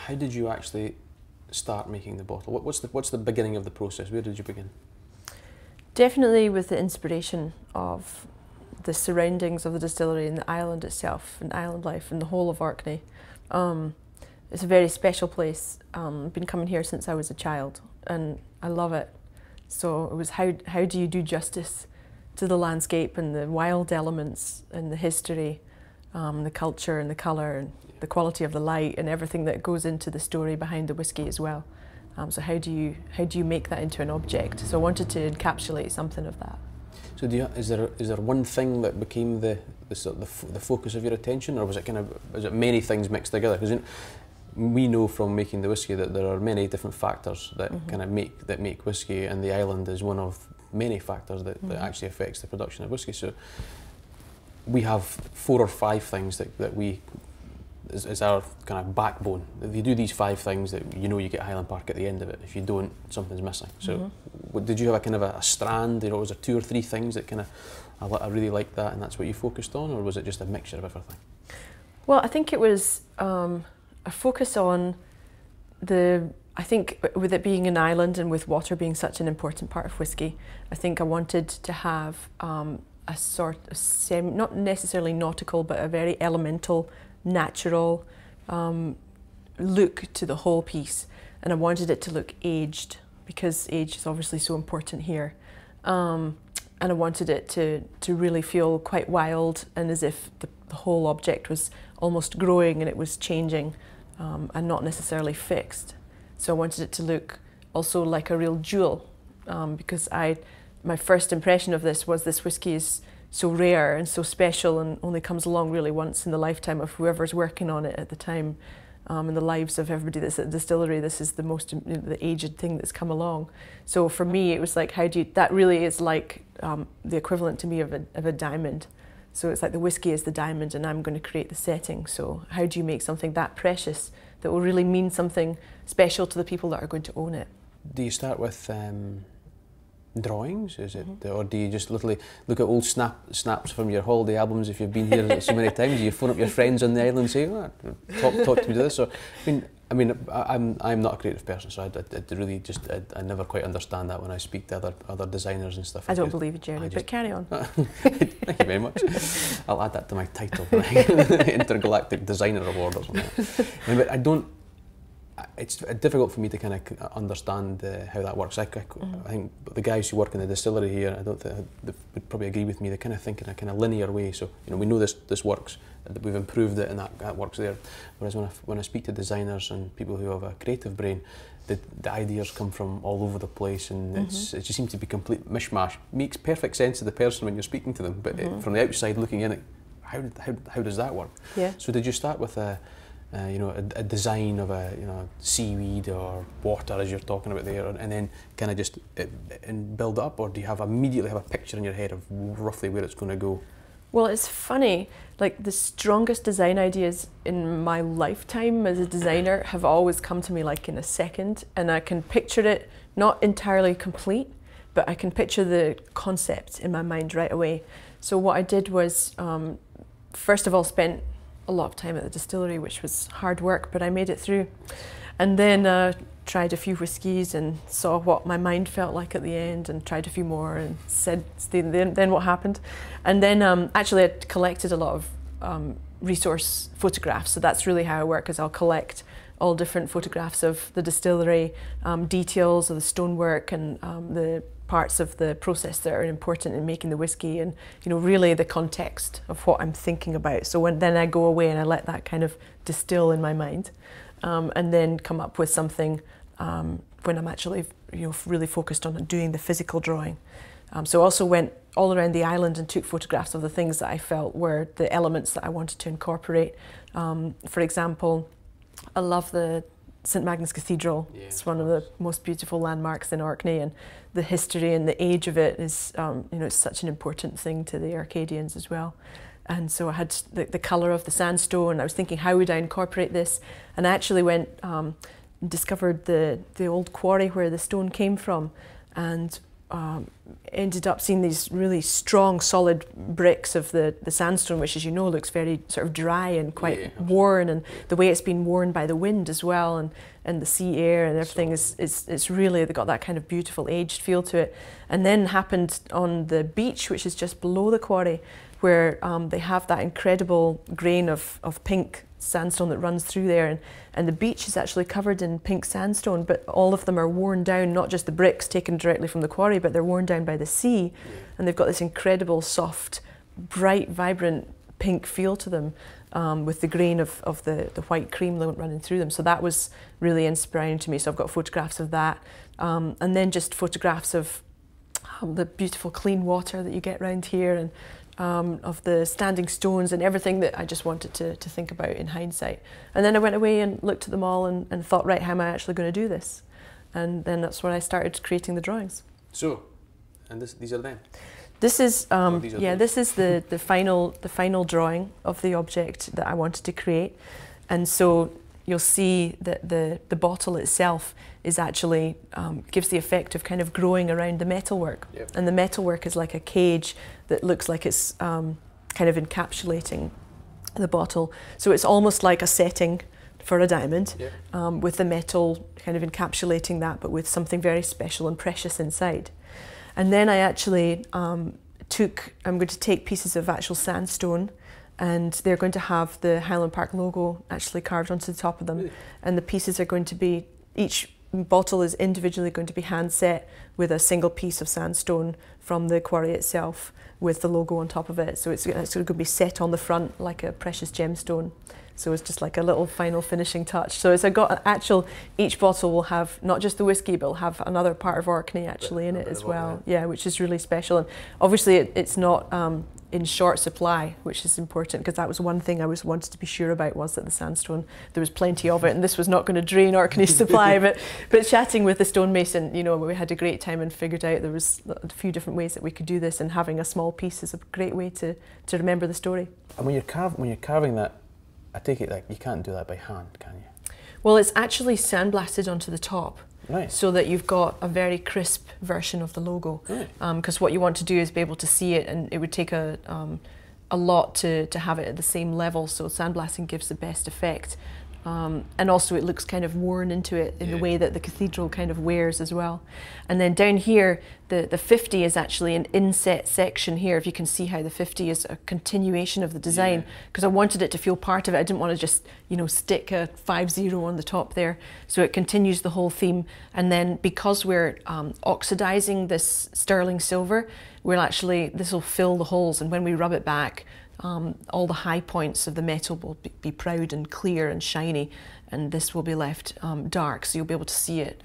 How did you actually start making the bottle? What's the beginning of the process? Where did you begin? Definitely with the inspiration of the surroundings of the distillery and the island itself, and island life, and the whole of Orkney. It's a very special place. I've been coming here since I was a child, and I love it. So it was how do you do justice to the landscape and the wild elements and the history, the culture and the colour and the quality of the light and everything that goes into the story behind the whisky as well. So how do you make that into an object? So I wanted to encapsulate something of that. So is there one thing that became the focus of your attention, or was it many things mixed together? Because we know from making the whisky that there are many different factors that make whisky, and the island is one of many factors that actually affects the production of whisky. So we have 4 or 5 things that we is our kind of backbone. If you do these 5 things, that you get Highland Park at the end of it. If you don't, something's missing. So did you have a kind of a strand? Was there 2 or 3 things that I really liked that, and that's what you focused on, or was it just a mixture of everything? Well, I think it was a focus on I think with it being an island and with water being such an important part of whisky, I think I wanted to have a sort of not necessarily nautical, but a very elemental, natural look to the whole piece. And I wanted it to look aged, because age is obviously so important here. And I wanted it to really feel quite wild, and as if the whole object was almost growing and it was changing, and not necessarily fixed. So I wanted it to look also like a real jewel, because my first impression of this was this whisky is so rare and so special and only comes along really once in the lifetime of whoever's working on it at the time. In the lives of everybody that's at the distillery, this is the aged thing that's come along. So for me, it was like, that really is like the equivalent to me of a diamond. So it's like the whisky is the diamond, and I'm going to create the setting. So how do you make something that precious that will really mean something special to the people that are going to own it? Do you start with drawings? Is it, or do you just literally look at old snaps from your holiday albums if you've been here so many times? Do you phone up your friends on the island and say, oh, talk to me to this? Or I'm not a creative person, so I really I never quite understand that when I speak to other designers and stuff. I don't believe it, Jeremy, but carry on. Thank you very much. I'll add that to my title, Intergalactic Designer Award or something. But I don't. It's difficult for me to kind of understand how that works. I think the guys who work in the distillery here, I don't think they would probably agree with me. They kind of think in a kind of linear way. So we know this works, we've improved it, and that works there. Whereas when I speak to designers and people who have a creative brain, the ideas come from all over the place, and it just seems to be complete mishmash. Makes perfect sense to the person when you're speaking to them, but from the outside looking in, how does that work? Yeah. So did you start with a design of a seaweed or water, as you're talking about there, and then kind of just and build up, or do you immediately have a picture in your head of roughly where it's going to go? Well, it's funny, like the strongest design ideas in my lifetime as a designer have always come to me like in a second, and I can picture it, not entirely complete, but I can picture the concept in my mind right away. So what I did was, first of all, spent a lot of time at the distillery, which was hard work, but I made it through. And then tried a few whiskies and saw what my mind felt like at the end, and tried a few more and said then what happened. And then actually I collected a lot of resource photographs, so that's really how I work, is I'll collect all different photographs of the distillery, details of the stonework and the parts of the process that are important in making the whisky, and really the context of what I'm thinking about. So then I go away and I let that kind of distill in my mind, and then come up with something when I'm actually really focused on doing the physical drawing. So I also went all around the island and took photographs of the things that I felt were the elements that I wanted to incorporate. For example, I love the St Magnus Cathedral. Yeah, it's one of the most beautiful landmarks in Orkney, and the history and the age of it is, it's such an important thing to the Arcadians as well. And so I had the colour of the sandstone. I was thinking, how would I incorporate this? And I actually went and discovered the old quarry where the stone came from, and ended up seeing these really strong, solid bricks of the sandstone, which, as you know, looks very sort of dry and quite worn, and the way it's been worn by the wind as well, and the sea air and everything it's really got that kind of beautiful aged feel to it. And then happened on the beach, which is just below the quarry, where they have that incredible grain of pink sandstone that runs through there, and the beach is actually covered in pink sandstone, but all of them are worn down, not just the bricks taken directly from the quarry, but they're worn down by the sea, and they've got this incredible soft, bright, vibrant pink feel to them, with the grain of the white cream running through them. So that was really inspiring to me. So I've got photographs of that, and then just photographs of the beautiful clean water that you get around here, and of the standing stones and everything that I just wanted to think about in hindsight. And then I went away and looked at them all and thought, right, how am I actually going to do this? And then that's when I started creating the drawings. So, and these are them? This is this is the final drawing of the object that I wanted to create. And so you'll see that the bottle itself is actually gives the effect of kind of growing around the metalwork. Yep. And the metalwork is like a cage that looks like it's kind of encapsulating the bottle. So it's almost like a setting for a diamond, yep, with the metal kind of encapsulating that, but with something very special and precious inside. And then I actually I'm going to take pieces of actual sandstone, and they're going to have the Highland Park logo actually carved onto the top of them. Really? And the pieces are going to be, each bottle is individually going to be hand set with a single piece of sandstone from the quarry itself with the logo on top of it. So it's going to be set on the front like a precious gemstone. So it's just like a little final finishing touch. So it's got an actual, each bottle will have not just the whiskey, but will have another part of Orkney actually in it as well. Yeah, which is really special. And obviously it's not in short supply, which is important, because that was one thing I wanted to be sure about, was that the sandstone, there was plenty of it, and this was not going to drain Orkney's supply. But chatting with the stonemason, you know, we had a great time and figured out there was a few different ways that we could do this, and having a small piece is a great way to remember the story. And when you're carving that, I take it like you can't do that by hand, can you? Well, it's actually sandblasted onto the top. Right. So that you've got a very crisp version of the logo. Because what you want to do is be able to see it, and it would take a lot to have it at the same level, so sandblasting gives the best effect. And also it looks kind of worn into it in the way that the cathedral kind of wears as well. And then down here, the 50 is actually an inset section here. If you can see how the 50 is a continuation of the design, because I wanted it to feel part of it. I didn't want to just, you know, stick a 50 on the top there. So it continues the whole theme. And then because we're oxidizing this sterling silver, this will fill the holes, and when we rub it back, all the high points of the metal will be proud and clear and shiny, and this will be left dark, so you'll be able to see it